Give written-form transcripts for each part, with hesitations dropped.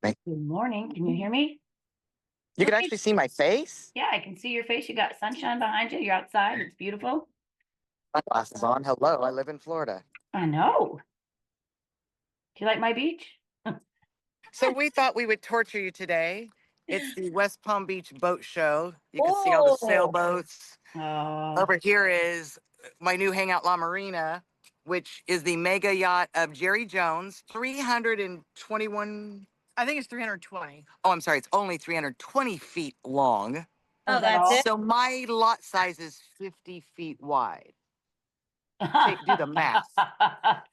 Thank- Good morning. Can you hear me? You Look can at, actually see my face? yeah, I can see your face. You got sunshine behind you. You're outside. It's beautiful. My glasses on. Hello, I live in Florida. I know. Do you like my beach? So we thought we would torture you today. It's the West Palm Beach Boat Show. You can see all the Oh, sailboats. Oh, Over here is my new hangout La Marina, which is the mega yacht of Jerry Jones, 321. I think it's 320. Oh, I'm sorry, it's only 320 feet long. is Oh, that that's it. all? So my lot size is 50 feet wide. Do the math. Six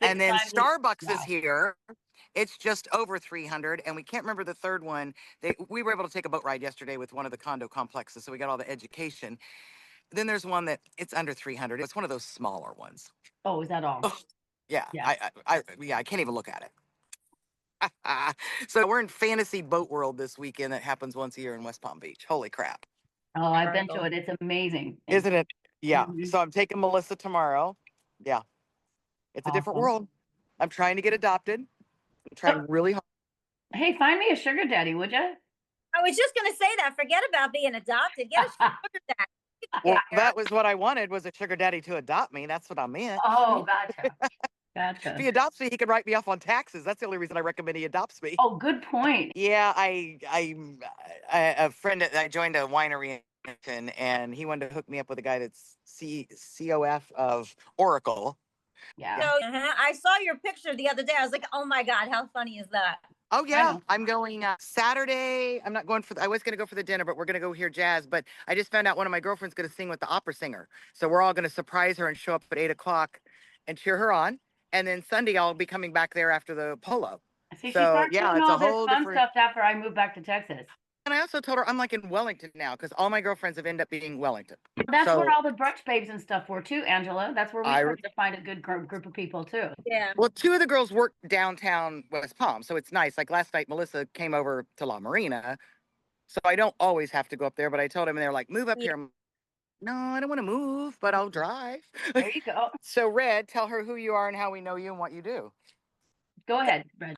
And then times it. Starbucks is Wow. here. It's just over 300, and we can't remember the third one. We were able to take a boat ride yesterday with one of the condo complexes, so we got all the education. Then there's one that it's under 300. It's one of those smaller ones. Oh, is that all? Yeah, Yeah. I can't even look at it. So we're in fantasy boat world this weekend that happens once a year in West Palm Beach. Holy crap. Oh, I've been to it. It's amazing. Isn't it? Yeah. Mhm. So I'm taking Melissa tomorrow. Yeah. It's a different Awesome. world. I'm trying to get adopted. I'm Oh, trying really hard. hey, find me a sugar daddy, would you? I was just going to say that. Forget about being adopted. Get a sugar daddy. Well, Yeah. that was what I wanted, was a sugar daddy to adopt me. That's what I meant. Oh, gotcha. If Gotcha. he adopts me, he can write me off on taxes. That's the only reason I recommend he adopts me. Oh, good point. Yeah, a friend that I joined a winery in, and he wanted to hook me up with a guy that's COF of Oracle. Yeah. So I saw your picture the other day. I was like, oh my God, how funny is that? Oh I yeah, know. I'm going Saturday. I'm not going for. I was going to go for the dinner, but we're going to go hear jazz. But I just found out one of my girlfriends going to sing with the opera singer, so we're all going to surprise her and show up at 8 o'clock and cheer her on. And then Sunday I'll be coming back there after the polo. See, she So starts yeah, doing it's a all this whole fun different. stuff after I moved back to Texas. And I also told her I'm like in Wellington now because all my girlfriends have ended up being Wellington. That's where So all the brunch babes and stuff were too, Angela. That's where we I started to find a good group of people too. Yeah. well, two of the girls work downtown West Palm, so it's nice. Like last night, Melissa came over to La Marina, so I don't always have to go up there. But I told them, and they're like, "Move up Yeah. here." No, I don't want to move, but I'll drive. There you go. So, Red, tell her who you are and how we know you and what you do. Go ahead, Red.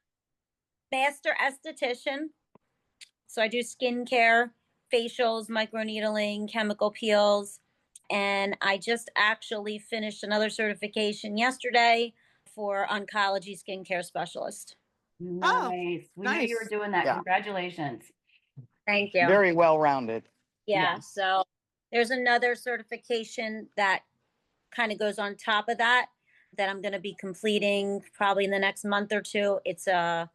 Master esthetician. So I do skincare, facials, microneedling, chemical peels. And I just actually finished another certification yesterday for oncology skincare specialist. Oh, Nice. We knew you were nice. doing that. Yeah, Congratulations. Thank you. very well rounded. Yeah. Yes. So there's another certification that kind of goes on top of that I'm going to be completing probably in the next month or two. It's a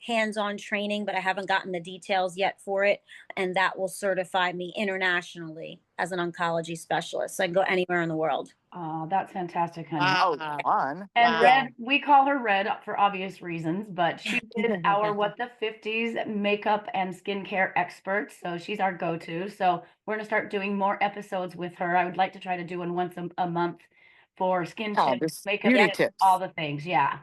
hands-on training, but I haven't gotten the details yet for it. And that will certify me internationally as an oncology specialist. So I can go anywhere in the world. Oh, that's fantastic, honey. Oh, fun. And Wow. Red, we call her Red for obvious reasons, but she is our what the 50s makeup and skincare expert. So she's our go-to. So we're going to start doing more episodes with her. I would like to try to do one once a month for skin Oh, tips, just makeup beauty tips, all tips. the things. Yeah.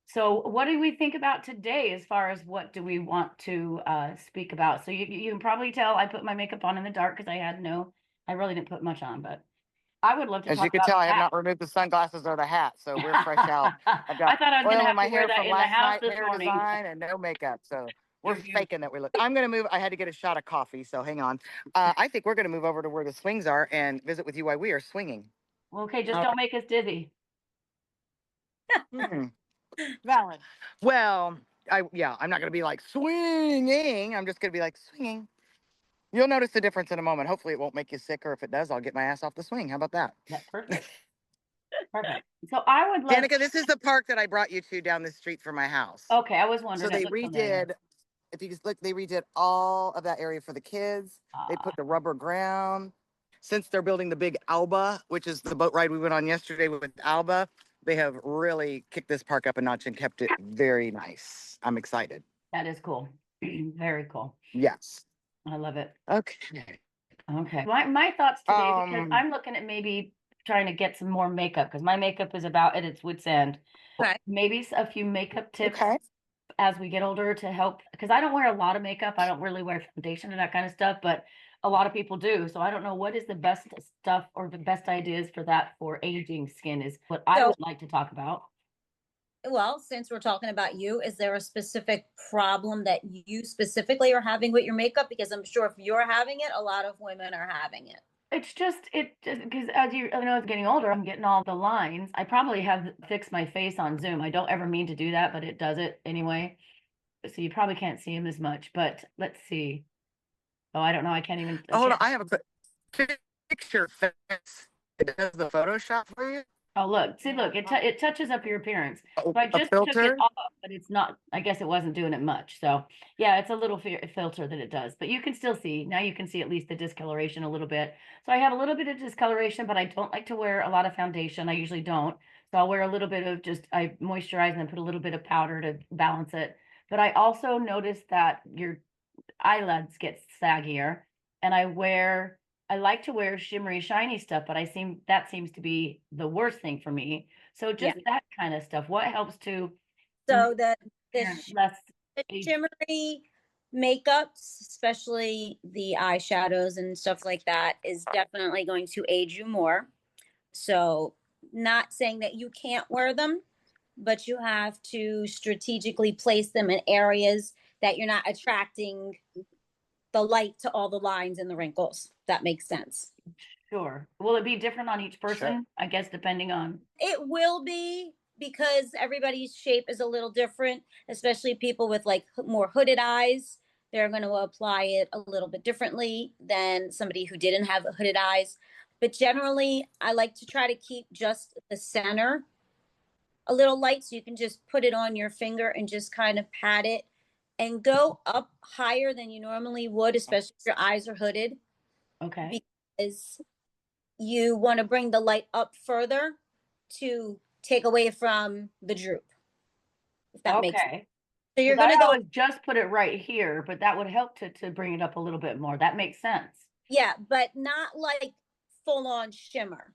So what do we think about today as far as what do we want to speak about? So you can probably tell I put my makeup on in the dark because I really didn't put much on, but I would love to As talk you can about tell, the I have hat. not removed the sunglasses or the hat, so we're fresh out. I've I got thought I was gonna oil in have my to wear hair that from in the last house night, this hair morning. design, and no makeup. So we're You're beautiful. faking that we look. I'm going to move. I had to get a shot of coffee, so hang on. I think we're going to move over to where the swings are and visit with you while we are swinging. Okay, just Uh, don't make us dizzy. hmm. Valid. Well, I'm not going to be like swinging. I'm just going to be like swinging. You'll notice the difference in a moment. Hopefully, it won't make you sick, or if it does, I'll get my ass off the swing. How about that? That's perfect. Perfect. So I would love. Danica, this is the park that I brought you to down the street from my house. Okay, I was So wondering. It they looked familiar. redid, if you just look, they redid all of that area for the kids. They Ah, put the rubber ground. Since they're building the big Alba, which is the boat ride we went on yesterday with Alba, they have really kicked this park up a notch and kept it very nice. I'm excited. that is cool. Very cool. Yes. I love it. Okay. Okay. My thoughts today, because Um, I'm looking at maybe trying to get some more makeup because my makeup is about at its wit's end. Okay. Maybe a few makeup tips okay. as we get older to help because I don't wear a lot of makeup. I don't really wear foundation and that kind of stuff, but a lot of people do. So I don't know what is the best stuff or the best ideas for that for aging skin is what I So would like to talk about. Well, since we're talking about you, is there a specific problem that you specifically are having with your makeup? Because I'm sure if you're having it, a lot of women are having it. It's just because as you I know, it's getting older, I'm getting all the lines. I probably have fixed my face on Zoom. I don't ever mean to do that, but it does it anyway. So you probably can't see him as much, but let's see. Oh, I don't know. I can't even. Oh, hold on. I have a picture fix. It does the Photoshop for you. Oh, look, see, look, it touches up your appearance. Oh, So I a just took it filter. off, but it's not, I guess it wasn't doing it much. So yeah, it's a little filter that it does, but you can still see, now you can see at least the discoloration a little bit. So I have a little bit of discoloration, but I don't like to wear a lot of foundation. I usually don't. So I'll wear a little bit of I moisturize and then put a little bit of powder to balance it. But I also noticed that your eyelids get saggier, and I like to wear shimmery, shiny stuff, but that seems to be the worst thing for me. So Yeah. just that kind of stuff. What helps to So the, less the age? shimmery makeups, especially the eyeshadows and stuff like that, is definitely going to age you more. So, not saying that you can't wear them, but you have to strategically place them in areas that you're not attracting the light to all the lines and the wrinkles. That makes sense. Sure. Will it be different on each Sure. person? I guess depending on. It will be because everybody's shape is a little different, especially people with like more hooded eyes. They're going to apply it a little bit differently than somebody who didn't have hooded eyes. But generally, I like to try to keep just the center a little light so you can just put it on your finger and just kind of pat it and go up higher than you normally would, especially if your eyes are hooded, Okay. because you want to bring the light up further to take away from the droop, if that makes sense. Okay. So you're 'Cause going I to go, always just put it right here, but that would help to bring it up a little bit more. That makes sense. yeah, but not like full on shimmer.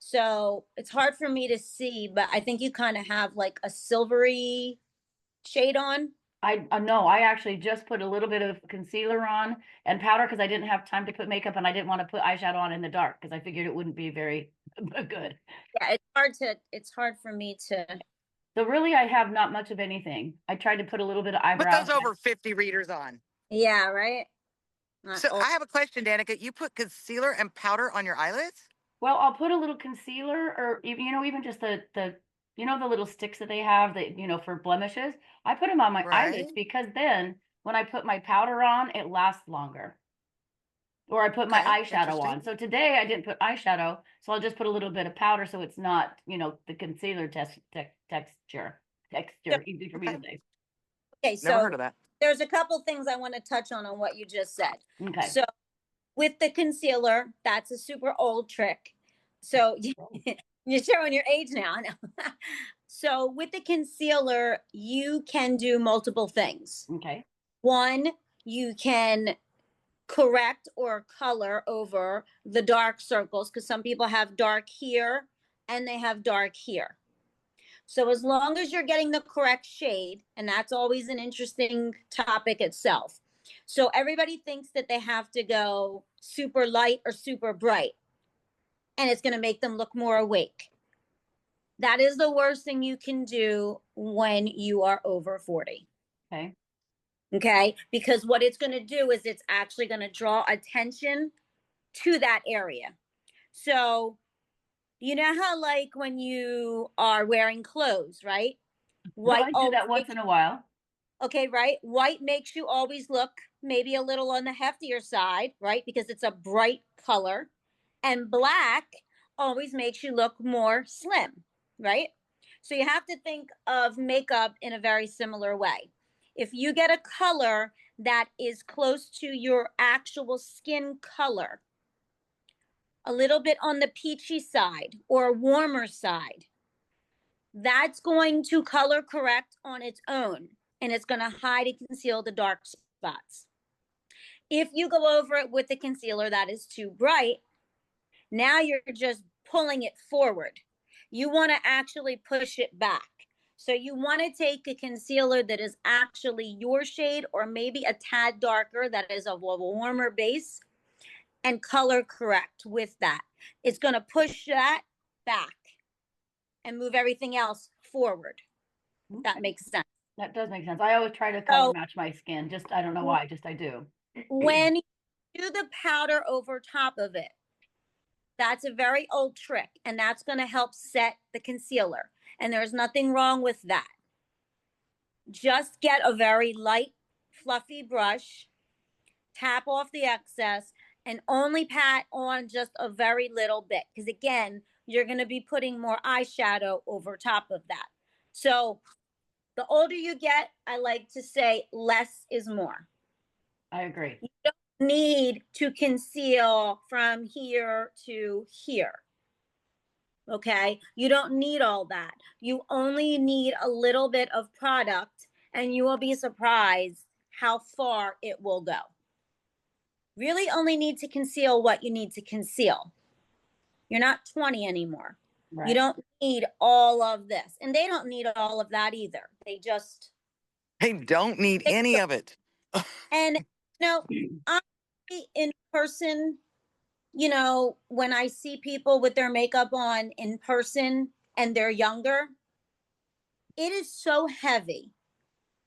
So it's hard for me to see, but I think you kind of have like a silvery shade on. I no, I actually just put a little bit of concealer on and powder because I didn't have time to put makeup and I didn't want to put eyeshadow on in the dark because I figured it wouldn't be very good. Yeah, it's hard for me to, So really, I have not much of anything. I tried to put a little bit of Put eyebrow. those over 50 readers on. yeah, right? So I have a question, Danica. You put concealer and powder on your eyelids? Well, I'll put a little concealer or even just the the little sticks that they have that for blemishes. I put them on my Right. eyelids because then when I put my powder on, it lasts longer. Or I put my Okay. eyeshadow on. Interesting. So today I didn't put eyeshadow, so I'll just put a little bit of powder so it's not, the concealer texture. So, Easy for me Okay. to say. okay, Never so heard of that. there's a couple things I want to touch on what you just said. Okay. So with the concealer, that's a super old trick. So you're showing your age now. So with the concealer, you can do multiple things. Okay. One, you can correct or color over the dark circles because some people have dark here and they have dark here. So as long as you're getting the correct shade, and that's always an interesting topic itself. So everybody thinks that they have to go super light or super bright, and it's going to make them look more awake. That is the worst thing you can do when you are over 40. Okay. Okay? Because what it's going to do is it's actually going to draw attention to that area. So, you know how like when you are wearing clothes, right? Well, White I do always that once in a while. okay, right? White makes you always look maybe a little on the heftier side, right? Because it's a bright color. And black always makes you look more slim, right? So you have to think of makeup in a very similar way. If you get a color that is close to your actual skin color, a little bit on the peachy side or warmer side, that's going to color correct on its own and it's going to hide and conceal the dark spots. If you go over it with the concealer that is too bright, now you're just pulling it forward. You want to actually push it back. So you want to take a concealer that is actually your shade or maybe a tad darker that is of a warmer base and color correct with that. It's going to push that back and move everything else forward. That makes sense. That does make sense. I always try to color So match my skin. Just, I don't know why, just I do. when you do the powder over top of it, that's a very old trick, and that's going to help set the concealer. And there's nothing wrong with that. Just get a very light, fluffy brush, tap off the excess, and only pat on just a very little bit. Because again, you're going to be putting more eyeshadow over top of that. So the older you get, I like to say less is more. I agree. You don't need to conceal from here to here. Okay. You don't need all that. You only need a little bit of product, and you will be surprised how far it will go. Really only need to conceal what you need to conceal. You're not 20 anymore. Right. You don't need all of this. And they don't need all of that either. They don't need any of it. and honestly, in person, when I see people with their makeup on in person and they're younger, it is so heavy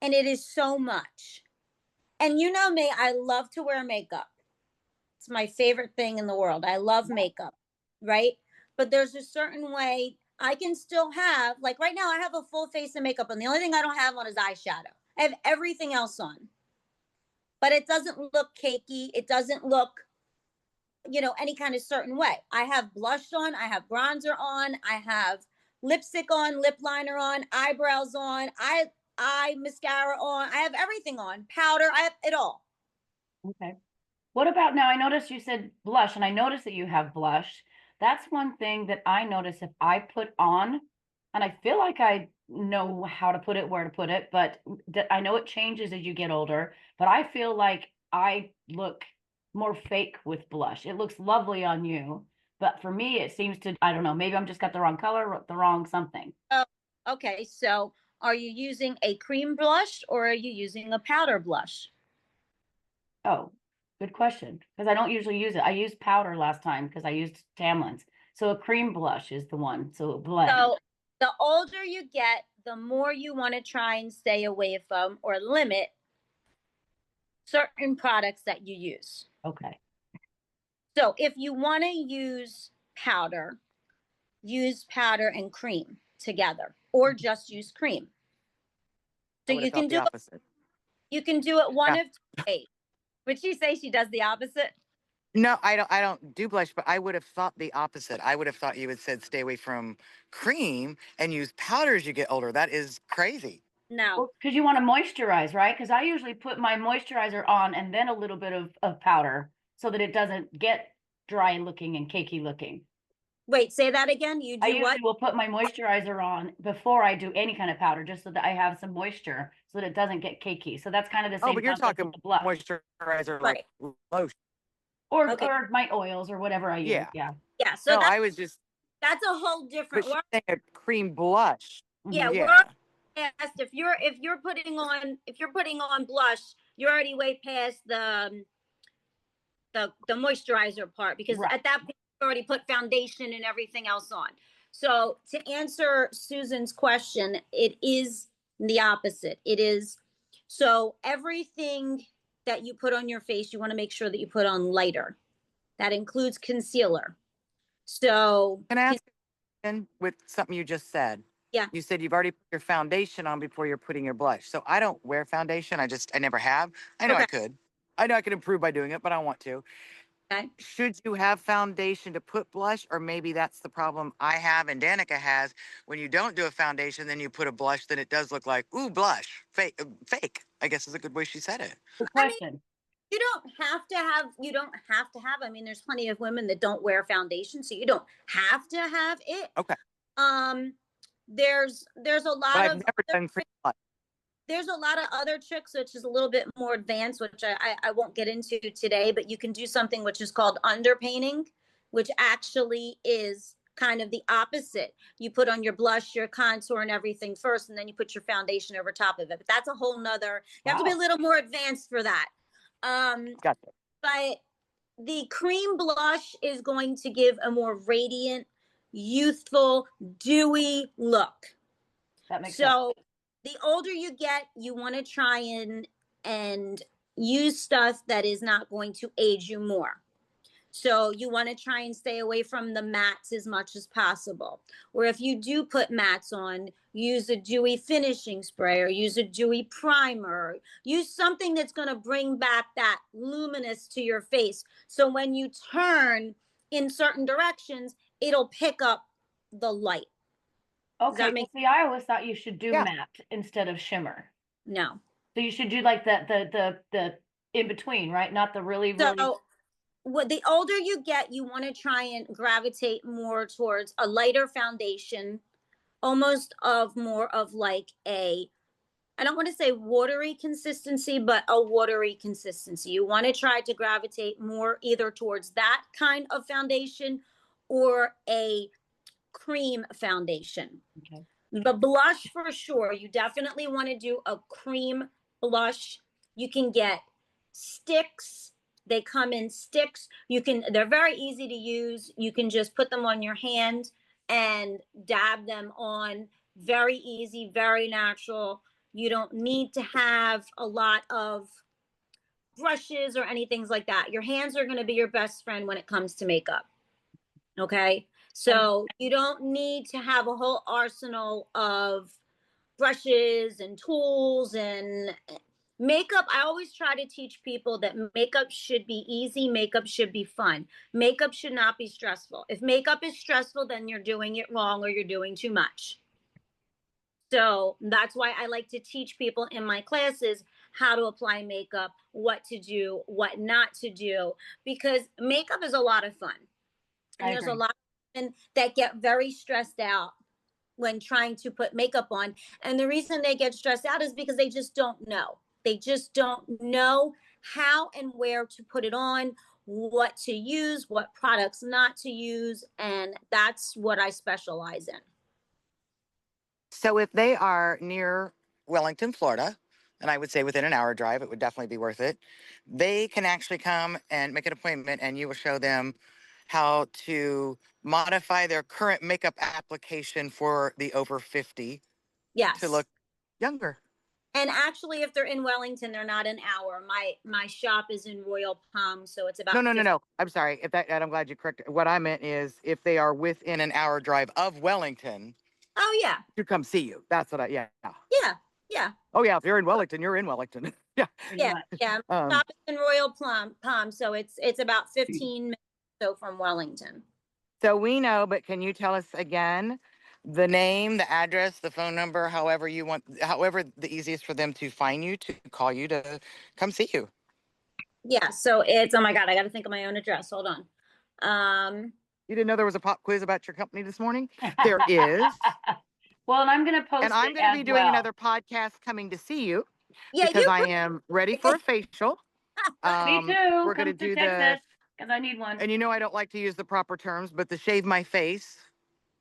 and it is so much. And you know me, I love to wear makeup. It's my favorite thing in the world. I love makeup, right? But there's a certain way I can still have, like right now, I have a full face of makeup on. The only thing I don't have on is eyeshadow. I have everything else on. But it doesn't look cakey. It doesn't look, any kind of certain way. I have blush on. I have bronzer on. I have lipstick on, lip liner on, eyebrows on, eye mascara on. I have everything on. Powder. I have it all. Okay. What about now? I noticed you said blush, and I noticed that you have blush. That's one thing that I notice if I put on, and I feel like I know how to put it, where to put it, but I know it changes as you get older. But I feel like I look more fake with blush. It looks lovely on you, but for me, it seems to, I don't know, maybe I'm just got the wrong color, the wrong something. Oh, okay. So are you using a cream blush or are you using a powder blush? Oh, good question. Because I don't usually use it. I used powder last time because I used Tamlin's. So a cream blush is the one. So it blends. So the older you get, the more you want to try and stay away from or limit certain products that you use. Okay. So if you want to use powder and cream together, or just use cream. So you can do opposite. You can do it one of two ways. Would she say she does the opposite? No, I don't do blush, but I would have thought the opposite. I would have thought you had said stay away from cream and use powder as you get older. That is crazy. No. Because you want to moisturize, right? Because I usually put my moisturizer on and then a little bit of powder so that it doesn't get dry looking and cakey looking. Wait, say that again. You I do usually what? will put my moisturizer on before I do any kind of powder, just so that I have some moisture, so that it doesn't get cakey. So that's kind of the same. Oh, but you're concept talking with the blush, moisturizer Right. like lotion. or Okay. or my oils or whatever I use. Yeah. Yeah. Yeah. So No, I was just, that's a whole but different she's world. saying a cream blush. Yeah, Yeah. we're past if you're putting on blush, you're already way past the moisturizer part, because Right. at that point you already put foundation and everything else on. So to answer Susan's question, it is the opposite. It is, so everything that you put on your face, you want to make sure that you put on lighter. That includes concealer. So Can I ask again with something you just said? Yeah. You said you've already put your foundation on before you're putting your blush. So I don't wear foundation. I never have. I know I could. I know I could improve by doing it, but I don't want to. Okay. Should you have foundation to put blush? Or maybe that's the problem I have and Danica has. When you don't do a foundation, then you put a blush, then it does look like, ooh, blush. Fake, fake, I guess is a good way she said it. Good question. You don't have to have, I mean, there's plenty of women that don't wear foundation, so you don't have to have it. Okay. There's a lot But I've of never done cream blush. there's a lot of other tricks which is a little bit more advanced, which I won't get into today, but you can do something which is called underpainting, which actually is kind of the opposite. You put on your blush, your contour and everything first, and then you put your foundation over top of it. But that's a whole nother, you have to be a little more advanced for that. Gotcha. But the cream blush is going to give a more radiant, youthful, dewy look. That makes sense. So the older you get, you want to try and use stuff that is not going to age you more. So you want to try and stay away from the mats as much as possible. Or if you do put mats on, use a dewy finishing spray or use a dewy primer. Use something that's going to bring back that luminous to your face. So when you turn in certain directions, it'll pick up the light. Okay, well, see, I always thought you should do Yeah. matte instead of shimmer. No. So you should do like the in between, right? Not the really. So what the older you get, you want to try and gravitate more towards a lighter foundation, almost of more of like I don't want to say watery consistency, but a watery consistency. You want to try to gravitate more either towards that kind of foundation or a cream foundation. Okay. The blush for sure. You definitely want to do a cream blush. You can get sticks. They come in sticks. They're very easy to use. You can just put them on your hand and dab them on. Very easy, very natural. You don't need to have a lot of brushes or anything like that. Your hands are going to be your best friend when it comes to makeup. Okay. So you don't need to have a whole arsenal of brushes and tools and makeup. I always try to teach people that makeup should be easy. Makeup should be fun. Makeup should not be stressful. If makeup is stressful, then you're doing it wrong or you're doing too much. So that's why I like to teach people in my classes how to apply makeup, what to do, what not to do, because makeup is a lot of fun. And there's a lot of women that get very stressed out when trying to put makeup on. And the reason they get stressed out is because they just don't know. They just don't know how and where to put it on, what to use, what products not to use. And that's what I specialize in. So if they are near Wellington, Florida, and I would say within an hour drive, it would definitely be worth it. They can actually come and make an appointment, and you will show them how to modify their current makeup application for the over 50 Yes. to look younger. And actually, if they're in Wellington, they're not an hour. My shop is in Royal Palm, so it's about No. I'm sorry. If that, and I'm glad you corrected. What I meant is if they are within an hour drive of Wellington. Oh yeah. To come see you. That's what Yeah. Oh yeah. If you're in Wellington, you're in Wellington. Yeah. Yeah. Shop is in Royal Palm, so it's about 15 minutes or so from Wellington. So we know, but can you tell us again the name, the address, the phone number, however you want, however the easiest for them to find you, to call you, to come see you? Yeah, so it's, oh my God, I got to think of my own address. Hold on. You didn't know there was a pop quiz about your company this morning? There is. Well, and I'm going to post and I'm going to be doing another podcast coming to see you because I am ready for a facial. Me too. We're going to do the, because I need one. And you know, I don't like to use the proper terms, but the shave my face.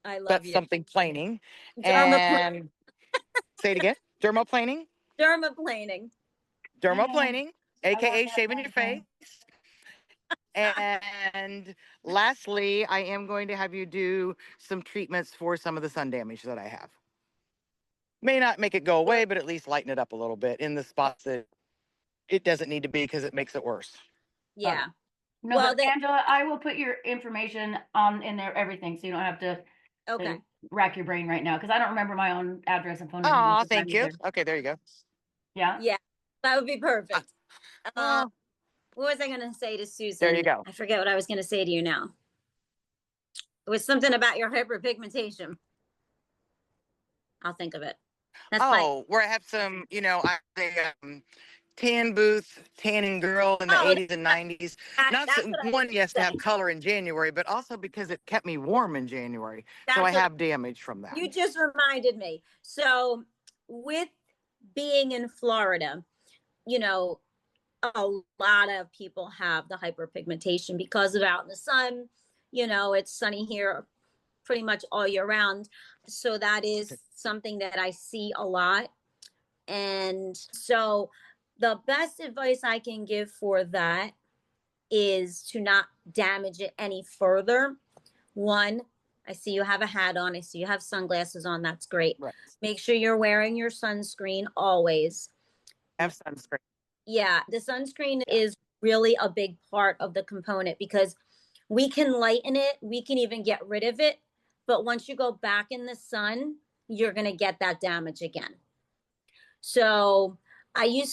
I love That's you. something planing. And say it again. Dermaplaning. Dermaplaning. Dermaplaning, aka shaving your face. And lastly, I am going to have you do some treatments for some of the sun damage that I have. May not make it go away, but at least lighten it up a little bit in the spots that it doesn't need to be because it makes it worse. Yeah. No, well, Angela, I will put your information in there, everything, so you don't have to rack your brain right now, because I don't remember my own address and phone number. Oh, thank you. Okay, there you go. Yeah, that would be perfect. What was I going to say to Susan? There you go. I forget what I was going to say to you now. It was something about your hyperpigmentation. I'll think of it. That's where I have some, you know, tan booth, tanning girl in the 80s and 90s. Not one, yes, to have color in January, but also because it kept me warm in January. So I have damage from that. You just reminded me. So with being in Florida, you know, a lot of people have the hyperpigmentation because of out in the sun. You know, it's sunny here pretty much all year round. So that is something that I see a lot. And so the best advice I can give for that is to not damage it any further. One, I see you have a hat on. I see you have sunglasses on. That's great. Right. Make sure you're wearing your sunscreen always. Have sunscreen. Yeah, the sunscreen is really a big part of the component because we can lighten it, we can even get rid of it, but once you go back in the sun, you're going to get that damage again. So I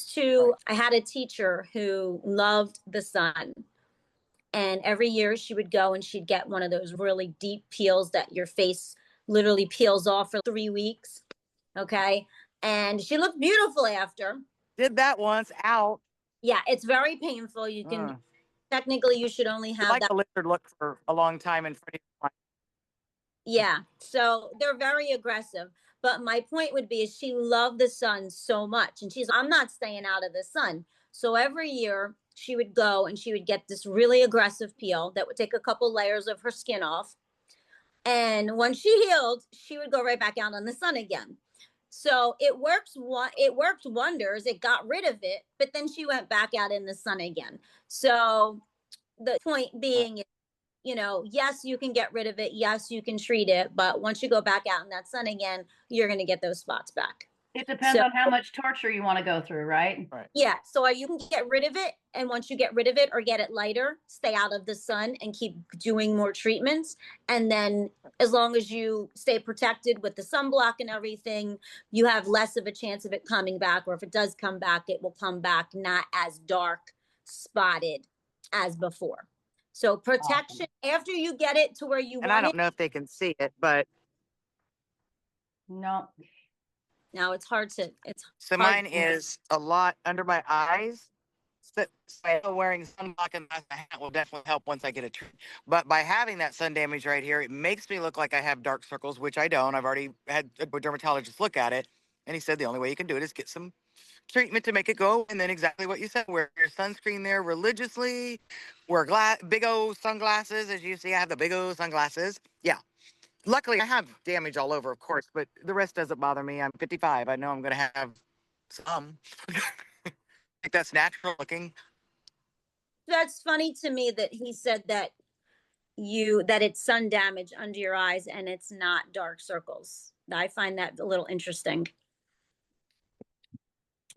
had a teacher who loved the sun. And every year she would go and she'd get one of those really deep peels that your face literally peels off for 3 weeks. Okay. And she looked beautiful after. Did that once out. Yeah, it's very painful. You can technically you should only have Like that. the lizard look for a long time in front of Yeah. So they're very aggressive. But my point would be is she loved the sun so much. And I'm not staying out of the sun. So every year she would go and she would get this really aggressive peel that would take a couple layers of her skin off. And when she healed, she would go right back out in the sun again. So it worked wonders. It got rid of it, but then she went back out in the sun again. So the point being, yes, you can get rid of it. Yes, you can treat it. But once you go back out in that sun again, you're going to get those spots back. It depends on how much torture you want to go through, right? Right. Yeah. So you can get rid of it. And once you get rid of it or get it lighter, stay out of the sun and keep doing more treatments. And then as long as you stay protected with the sunblock and everything, you have less of a chance of it coming back. Or if it does come back, it will come back not as dark spotted as before. So protection after you get it to where you And I want don't it. know if they can see it, but No. Now it's hard to, so mine is a lot under my eyes. So I know wearing sunblock and a hat will definitely help once I get a treat. But by having that sun damage right here, it makes me look like I have dark circles, which I don't. I've already had a dermatologist look at it, and he said the only way you can do it is get some treatment to make it go. And then exactly what you said, wear your sunscreen there religiously, wear big old sunglasses. As you see, I have the big old sunglasses. Yeah. Luckily, I have damage all over, of course, but the rest doesn't bother me. I'm 55. I know I'm going to have some. I think that's natural looking. that's funny to me that he said that it's sun damage under your eyes and it's not dark circles. I find that a little interesting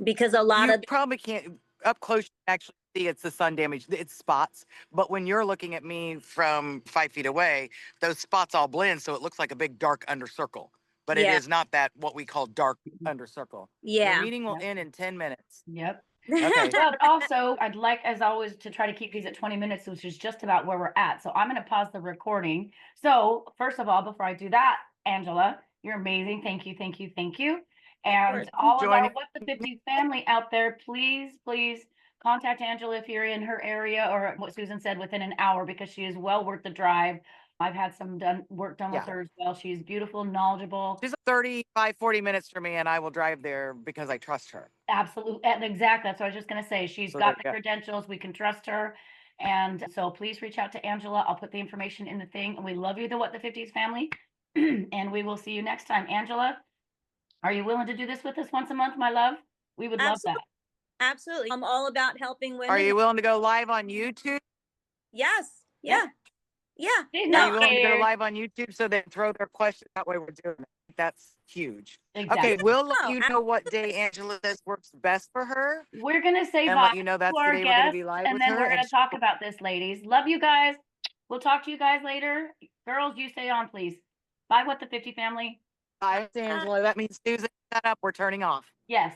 because a lot You of probably can't, up close, you can actually see it's the sun damage, it's spots. But when you're looking at me from 5 feet away, those spots all blend, so it looks like a big dark under circle. But it yeah, is not that what we call dark under circle. Your yeah. meeting will end in 10 minutes. Yep. Okay. But also, I'd like, as always, to try to keep these at 20 minutes, which is just about where we're at. So I'm going to pause the recording. So first of all, before I do that, Angela, you're amazing. Thank you, thank you, thank you. And all of our Joining- What the 50s family out there, please, please contact Angela if you're in her area, or what Susan said, within an hour, because she is well worth the drive. I've had some work done with Yeah. her as well. She's beautiful, knowledgeable. She's 35, 40 minutes from me, and I will drive there because I trust her. Absolutely. Exactly. That's what I was just going to say. She's So got there the you go. credentials. We can trust her. And so please reach out to Angela. I'll put the information in the thing. We love you, the What the 50s family. And we will see you next time. Angela, are you willing to do this with us once a month, my love? We would love that. Absolutely. I'm all about helping women. Are you willing to go live on YouTube? Yes. Yeah. Yeah. She's Are not you willing to go scared. live on YouTube so they throw their questions? That way we're doing it. That's huge. Exactly. Okay, we'll let No, you know what day Angela says works best for her. We're going to say And bye let you know that's to the our day we're going to guests, be live and with then her. we're going And to talk about this, ladies. Love you guys. We'll talk to you guys later. Girls, you stay on, please. Bye, What the 50 family. bye, Angela. That means Susan, shut up. We're turning off. Yes.